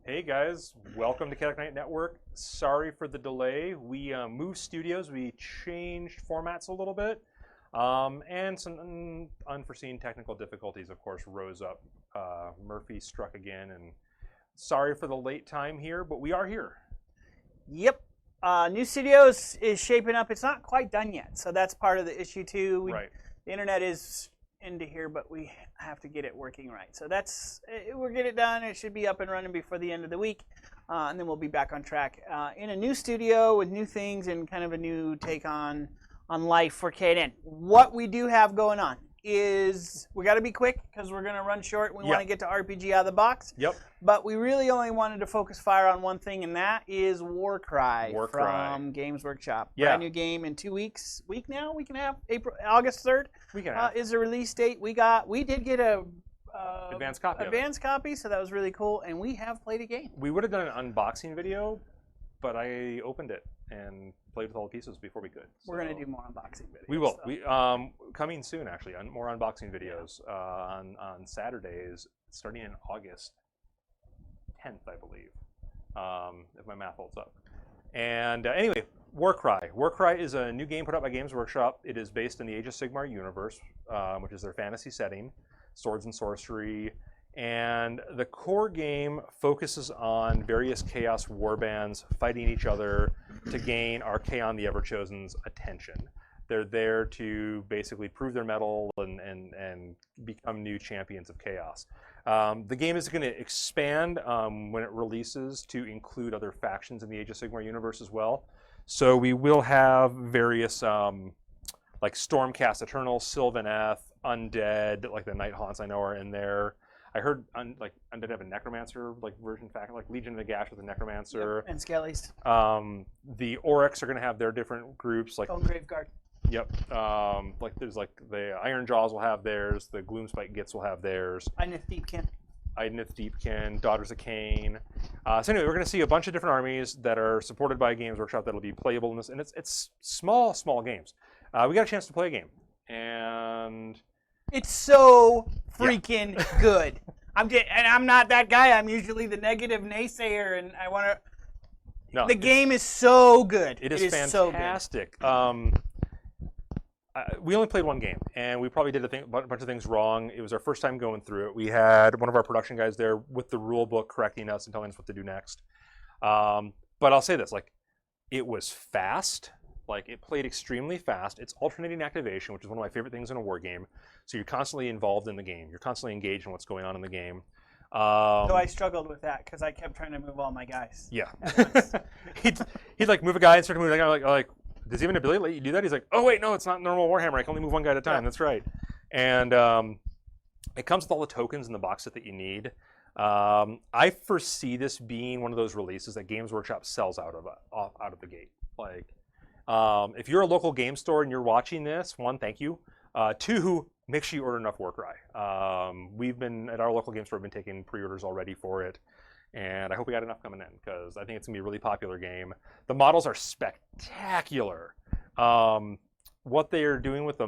Hey guys, welcome to Kaotic Network. Sorry for the delay. We moved studios, we changed formats a little bit, and some unforeseen technical difficulties, of course, rose up. Murphy struck again, and sorry for the late time here, but we are here. Yep. New Studios is shaping up. It's not quite done yet, so that's part of the issue too. Right. The internet is into here, but we have to get it working right. So we'll get it done. It should be up and running before the end of the week, and then we'll be back on track in a new studio with new things and kind of a new take on life for KNN. What we do have going on is we got to be quick because we're going to run short. We want to get to RPG out of the box. Yep. But we really only wanted to focus fire on one thing, and that is Warcry from Games Workshop. Yeah. Brand new game in 2 weeks. Week and a half. August 3rd is the release date. We did get a advanced copy, so that was really cool, and we have played a game. We would have done an unboxing video, but I opened it and played with all the pieces before we could. We're going to do more unboxing videos. We will. We coming soon, actually. More unboxing videos on Saturdays, starting in August 10th, I believe, if my math holds up. And anyway, Warcry. Warcry is a new game put out by Games Workshop. It is based in the Age of Sigmar universe, which is their fantasy setting, swords and sorcery. And the core game focuses on various Chaos warbands fighting each other to gain Archaon the Everchosen's attention. They're there to basically prove their mettle and become new champions of Chaos. The game is going to expand when it releases to include other factions in the Age of Sigmar universe as well. So we will have various like Stormcast Eternal, Sylvaneth, Undead, like the Night Haunts I know are in there. I heard Undead have a Necromancer version faction, like Legion of Nagash with a Necromancer. Yep, and Skellies. The Oryx are going to have their different groups, like Bone Graveguard. Yep. There's the Iron Jaws will have theirs. The Gloomspite Gits will have theirs. Idnith Deepkin, Daughters of Cain. So anyway, we're going to see a bunch of different armies that are supported by Games Workshop that'll be playable in this, and it's small games. We got a chance to play a game, and it's so freaking good. I'm not that guy. I'm usually the negative naysayer, and I want to. No, the game is so good. It is fantastic. So we only played one game, and we probably did a bunch of things wrong. It was our first time going through it. We had one of our production guys there with the rule book correcting us and telling us what to do next. But I'll say this, it was fast. It played extremely fast. It's alternating activation, which is one of my favorite things in a war game. So you're constantly involved in the game. You're constantly engaged in what's going on in the game. So I struggled with that because I kept trying to move all my guys. Yeah. he'd move a guy and start moving a guy. Like, does he have an ability to let you do that? He's like, oh wait, no, it's not normal Warhammer. I can only move one guy at a time. Yeah. That's right. And it comes with all the tokens in the box set that you need. I foresee this being one of those releases that Games Workshop sells out of the gate. If you're a local game store and you're watching this, one, thank you. Two, make sure you order enough Warcry. We've been at our local game store. We've been taking pre-orders already for it, and I hope we got enough coming in because I think it's gonna be a really popular game. The models are spectacular. What they are doing with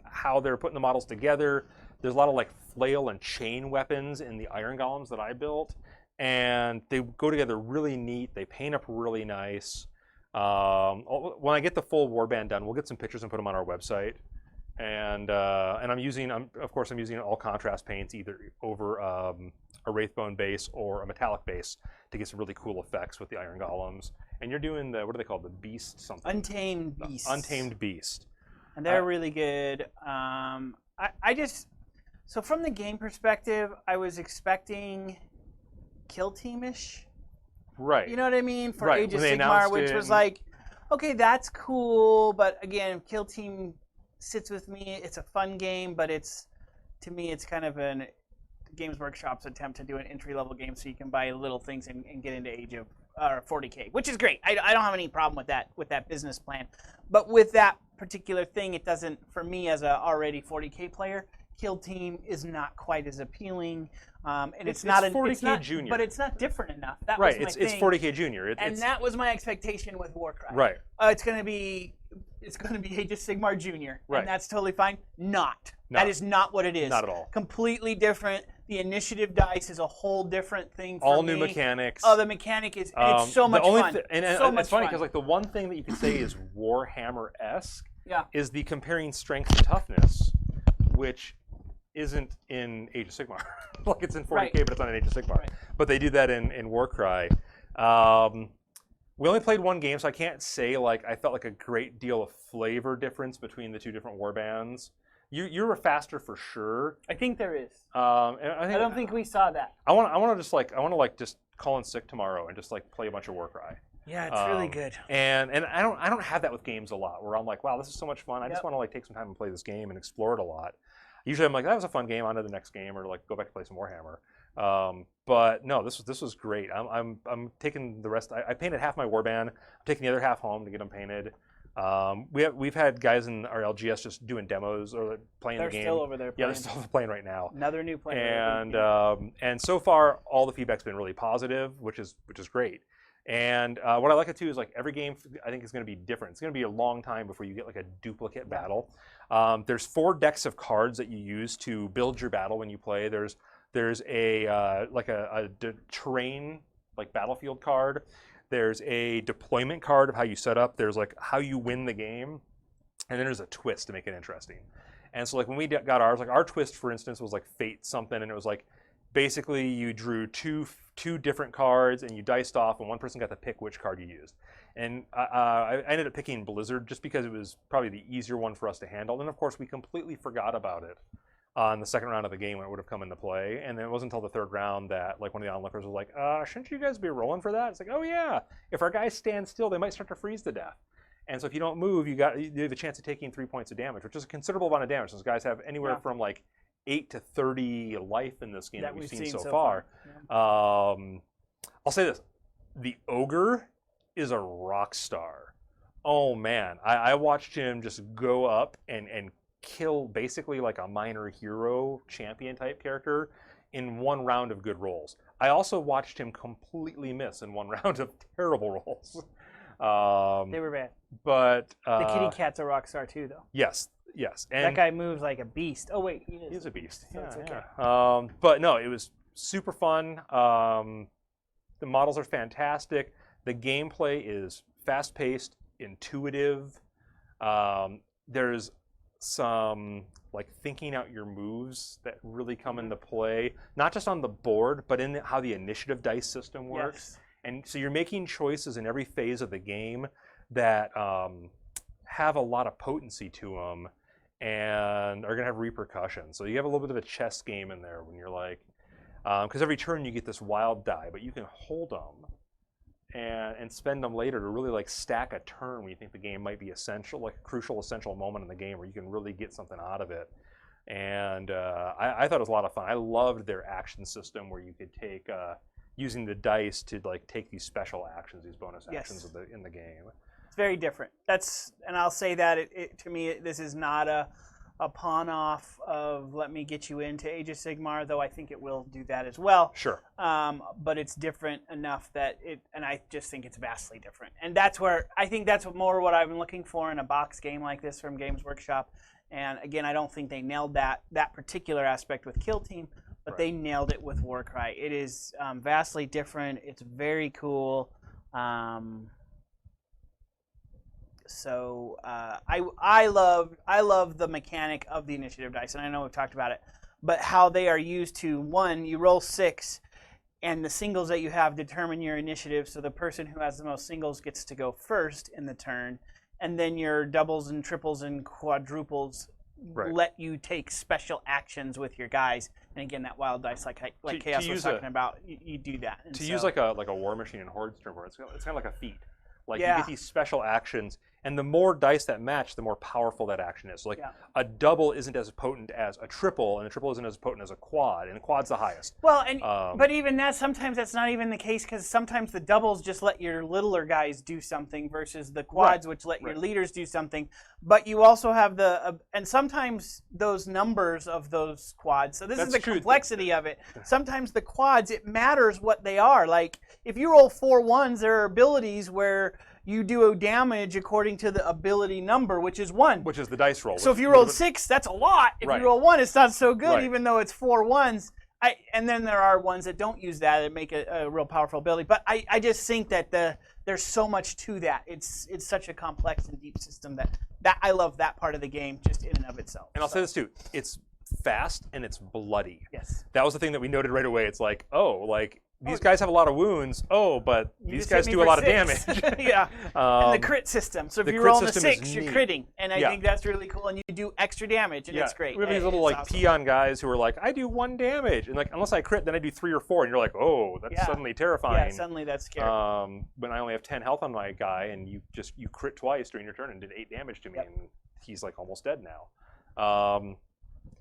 how they're putting the models together. There's a lot of flail and chain weapons in the Iron Golems that I built, and they go together really neat. They paint up really nice. When I get the full warband done, we'll get some pictures and put them on our website. And I'm using all contrast paints either over a Wraithbone base or a metallic base to get some really cool effects with the Iron Golems. And you're doing what do they call the Beast something? Untamed Beast. Untamed Beast. And they're really good. So from the game perspective, I was expecting Kill Team-ish. Right. You know what I mean? For Age of Sigmar, which was okay, that's cool, but again, Kill Team sits with me. It's a fun game, but to me, it's kind of an Games Workshop's attempt to do an entry-level game so you can buy little things and get into Age of 40K, which is great. I don't have any problem with that business plan. But with that particular thing, it doesn't, for me as a already 40K player, Kill Team is not quite as appealing. And it's not 40K Junior, but it's not different enough. That right, was my it's 40K Junior, and that was my expectation with Warcry. Right, it's going to be Age of Sigmar Junior, right. And that's totally fine. Not. That is not what it is. Not at all. Completely different. The initiative dice is a whole different thing for all me. new mechanics. Oh, the mechanic is it's so much fun. And so it's funny because like the one thing that you could say is Warhammer-esque is the comparing strength to toughness, which isn't in Age of Sigmar. Like it's in 40K, but it's not in Age of Sigmar. Right. But they do that in Warcry. We only played one game, so I can't say like I felt like a great deal of flavor difference between the two different warbands. You were faster for sure. I think there is. And I don't think we saw that. I want to just call in sick tomorrow and just like play a bunch of Warcry. Yeah, it's really good. And I don't have that with games a lot where I'm like, wow, this is so much fun. I just want to like take some time and play this game and explore it a lot. Usually I'm like, that was a fun game, on to the next game, or like go back and play some Warhammer. But no, this was great. I'm taking the rest. I painted half my warband. I'm taking the other half home to get them painted. We've had guys in our LGS just doing demos or playing the game. They're still over there. Yeah, they're still playing right now. Another new player. And so far all the feedback's been really positive, which is great. And what I like it too is like every game I think is going to be different. It's going to be a long time before you get like a duplicate battle. There's 4 decks of cards that you use to build your battle when you play. There's a terrain like battlefield card. There's a deployment card of how you set up. There's like how you win the game, and then there's a twist to make it interesting. And so like when we got ours, like our twist for instance was like fate something, and it was like basically you drew two different cards and you diced off, and one person got to pick which card you used. And I ended up picking Blizzard just because it was probably the easier one for us to handle. And of course we completely forgot about it on the second round of the game when it would have come into play. And then it wasn't until the third round that like one of the onlookers was like, shouldn't you guys be rolling for that? It's like, oh yeah, if our guys stand still, they might start to freeze to death. And so if you don't move, you have a chance of taking 3 points of damage, which is a considerable amount of damage. Those guys have anywhere from like 8 to 30 life in this game that we've seen so far. Yeah. I'll say this, the Ogre is a rock star. Oh man, I watched him just go up and kill basically like a minor hero champion type character in one round of good rolls. I also watched him completely miss in one round of terrible rolls. They were bad. But the kitty cat's a rock star too, though. Yes. And that guy moves like a beast. Oh wait, he is. He's a beast. So it's okay. Yeah. But no, it was super fun. The models are fantastic. The gameplay is fast-paced, intuitive. There's some like thinking out your moves that really come into play, not just on the board, but in how the initiative dice system works. Yes. And so you're making choices in every phase of the game that have a lot of potency to them and are going to have repercussions. So you have a little bit of a chess game in there when you're like, because every turn you get this wild die, but you can hold them and spend them later to really like stack a turn when you think the game might be essential, like a crucial, essential moment in the game where you can really get something out of it. And I thought it was a lot of fun. I loved their action system where you could take, using the dice to like take these special actions, these bonus actions in the game. It's very different. And I'll say that to me, this is not a pawn off of let me get you into Age of Sigmar, though I think it will do that as well. Sure. But it's different enough that and I just think it's vastly different. And that's where I think that's more what I've been looking for in a box game like this from Games Workshop. And again, I don't think they nailed that particular aspect with Kill Team, but they nailed it with Warcry. It is vastly different. It's very cool. So I love the mechanic of the initiative dice, and I know we've talked about it, but how they are used to, one, you roll 6, and the singles that you have determine your initiative, so the person who has the most singles gets to go first in the turn, and then your doubles and triples and quadruples let you take special actions with your guys. And again, that wild dice, like Chaos was talking about, you do that. And use like a war machine in Hordeström, it's kind of like a feat. Like you get these special actions, and the more dice that match, the more powerful that action is. So like a double isn't as potent as a triple, and a triple isn't as potent as a quad, and the quad's the highest. Well, and but even that, sometimes that's not even the case, because sometimes the doubles just let your littler guys do something versus the quads, which let your leaders do something. But you also have the and sometimes those numbers of those quads. So this is the complexity of it. Sometimes the quads, it matters what they are. Like if you roll 4 1s, there are abilities where you do damage according to the ability number, which is 1. Which is the dice roll. So if you rolled 6, that's a lot. If you roll 1, it's not so good, even though it's 4 1s. And then there are ones that don't use that make a real powerful ability. But I just think that there's so much to that. It's such a complex and deep system that I love that part of the game just in and of itself. And I'll say this too: it's fast and it's bloody. Yes. That was the thing that we noted right away. It's like, these guys have a lot of wounds. But these guys do a lot of damage. Yeah. And the crit system. So if you roll in a 6, you're critting. And I think that's really cool. And you do extra damage, and it's great. We have these little awesome peon guys who are like, I do 1 damage. And like, unless I crit, then I do 3 or 4. And you're like, oh, that's suddenly terrifying. Yeah, suddenly that's scary. When I only have 10 health on my guy, and you crit twice during your turn and did 8 damage to me, and he's like almost dead now.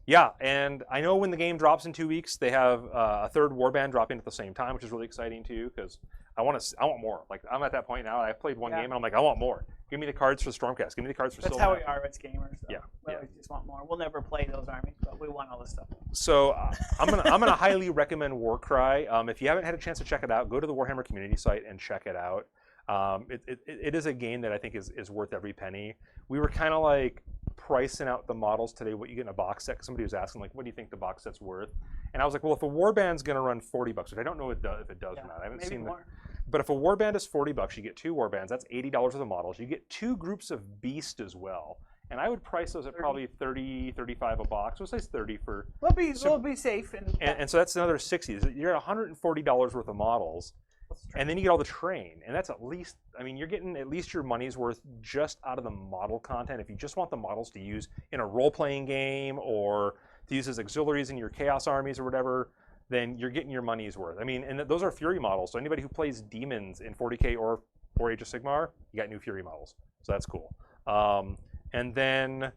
Yeah, and I know when the game drops in 2 weeks, they have a 3rd warband dropping at the same time, which is really exciting too, because I want more. Like, I'm at that point now. I played one game, and I'm like, I want more. Give me the cards for Stormcast. Give me the cards for That's how we are as gamers. So. Yeah, we just want more. We'll never play those armies, but we want all this stuff. So I'm gonna highly recommend Warcry. If you haven't had a chance to check it out, go to the Warhammer community site and check it out. It is a game that I think is worth every penny. We were kind of like pricing out the models today, what you get in a box set. Somebody was asking, like, what do you think the box set's worth? And I was like, well, if a warband's going to run $40, which I don't know if it does or not. I haven't seen more. But if a warband is $40, you get 2 warbands. That's $80 worth of models. You get 2 groups of beast as well. And I would price those at probably $30, $35 a box. We'll say it's $30 for. We'll be safe. And so that's another $60. You're at $140 worth of models. And then you get all the terrain, and that's at least, you're getting at least your money's worth just out of the model content. If you just want the models to use in a role-playing game or to use as auxiliaries in your Chaos armies or whatever, then you're getting your money's worth. And those are Fury models, so anybody who plays demons in 40K or Age of Sigmar, you got new Fury models, so that's cool. And then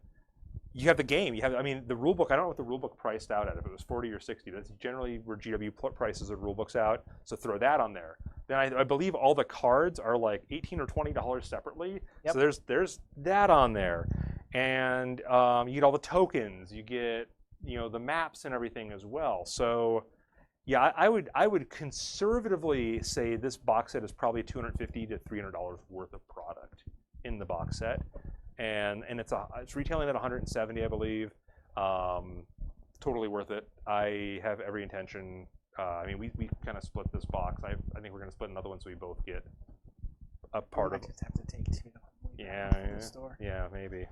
you have the game. You have, the rulebook. I don't know what the rulebook priced out at. If it was 40 or 60, that's generally where GW prices the rulebooks out. So throw that on there. Then I believe all the cards are like $18 or $20 separately. Yep. So there's that on there, and you get all the tokens. You get the maps and everything as well. So yeah, I would conservatively say this box set is probably $250 to $300 worth of product in the box set. And it's retailing at $170, I believe. Totally worth it. I have every intention. We kind of split this box. I think we're going to split another one so we both get a part of it. Just have to take 2. Yeah, store. Yeah, maybe.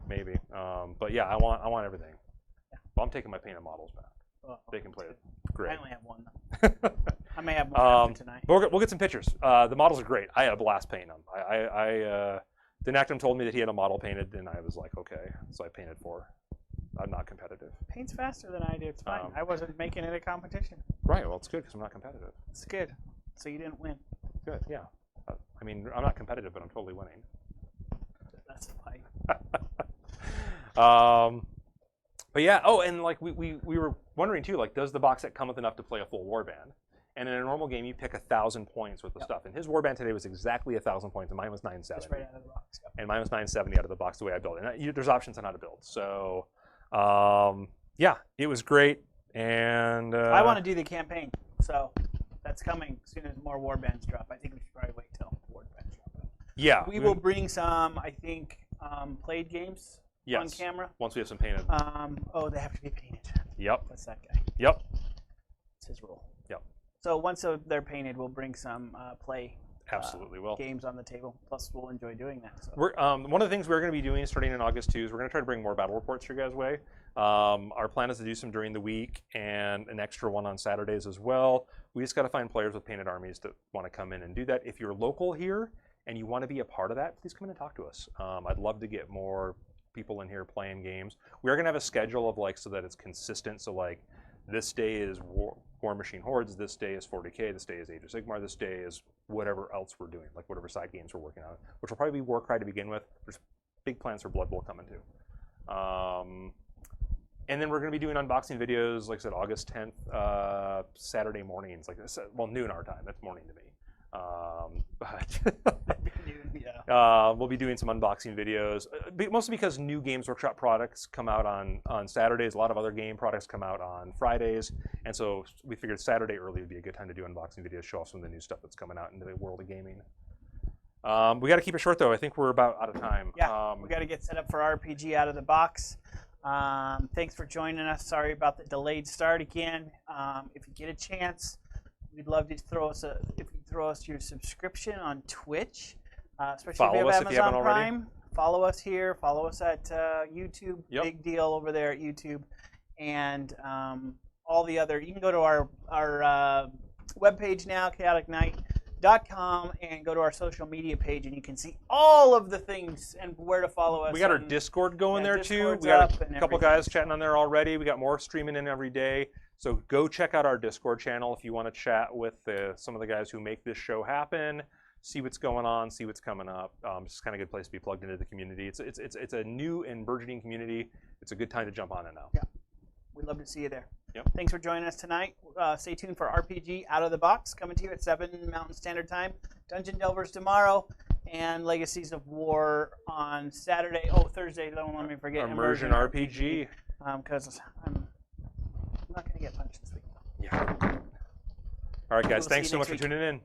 But yeah, I want everything. Yeah. Well, I'm taking my painted models back. They can play it. Great. I only have 1 though. I may have 1 after tonight. But we'll get some pictures. The models are great. I had a blast painting them. Denactum told me that he had a model painted, and I was like, okay. So I painted 4. I'm not competitive. Paint's faster than I do. It's fine. I wasn't making it a competition. Right. Well, it's good because I'm not competitive. It's good. So you didn't win. Good. Yeah. I'm not competitive, but I'm totally winning. That's fine. But yeah. Oh, and like we were wondering too. Like, does the box set come with enough to play a full warband? And in a normal game, you pick 1,000 points worth of stuff. And his warband today was exactly 1,000 points, and mine was 970. Just right out of the box. Yep. And mine was 970 out of the box the way I built it. And there's options on how to build. So, yeah, it was great. And I want to do the campaign, so that's coming as soon as more warbands drop. I think we should probably wait till warbands drop. Yeah, we will bring some. I think played games on camera. Once we have some painted. They have to be painted. Yep. That's that guy. Yep. It's his rule. Yep. So once they're painted, we'll bring some play Absolutely will. Games on the table. Plus, we'll enjoy doing that. So. We're, one of the things we're going to be doing starting in August too is we're going to try to bring more battle reports your guys' way. Our plan is to do some during the week and an extra one on Saturdays as well. We just got to find players with painted armies that want to come in and do that. If you're local here and you want to be a part of that, please come in and talk to us. I'd love to get more people in here playing games. We're going to have a schedule of so that it's consistent. So this day is War Machine Hordes, this day is 40K, this day is Age of Sigmar, this day is whatever else we're doing, whatever side games we're working on, which will probably be Warcry to begin with. There's big plans for Blood Bowl coming too. And then we're going to be doing unboxing videos, like I said, August 10th, Saturday mornings, noon our time. That's morning to me. We'll be doing some unboxing videos, mostly because new Games Workshop products come out on Saturdays. A lot of other game products come out on Fridays, and so we figured Saturday early would be a good time to do unboxing videos, show off some of the new stuff that's coming out into the world of gaming. We got to keep it short though. I think we're about out of time. Yeah, we got to get set up for RPG out of the box. Thanks for joining us. Sorry about the delayed start again. If you get a chance, we'd love to throw us your subscription on Twitch, especially if you have Amazon Prime. Follow us here. Follow us at YouTube. Yep. Big deal over there at YouTube, and all the other. You can go to our webpage now, chaoticnight.com, and go to our social media page, and you can see all of the things and where to follow us. We got our Discord going there too. We got a couple guys chatting on there already. We got more streaming in every day. So go check out our Discord channel if you want to chat with some of the guys who make this show happen. See what's going on, see what's coming up. It's kind of a good place to be plugged into the community. It's a new and burgeoning community. It's a good time to jump on it now. Yeah, we'd love to see you there. Yep. Thanks for joining us tonight. Stay tuned for RPG Out of the Box, coming to you at 7 Mountain Standard Time. Dungeon Delvers tomorrow, and Legacies of War on Saturday. Oh, Thursday, don't let me forget. Immersion RPG. Because I'm not going to get punched this week. Yeah. All right, guys. Thanks so much for tuning in.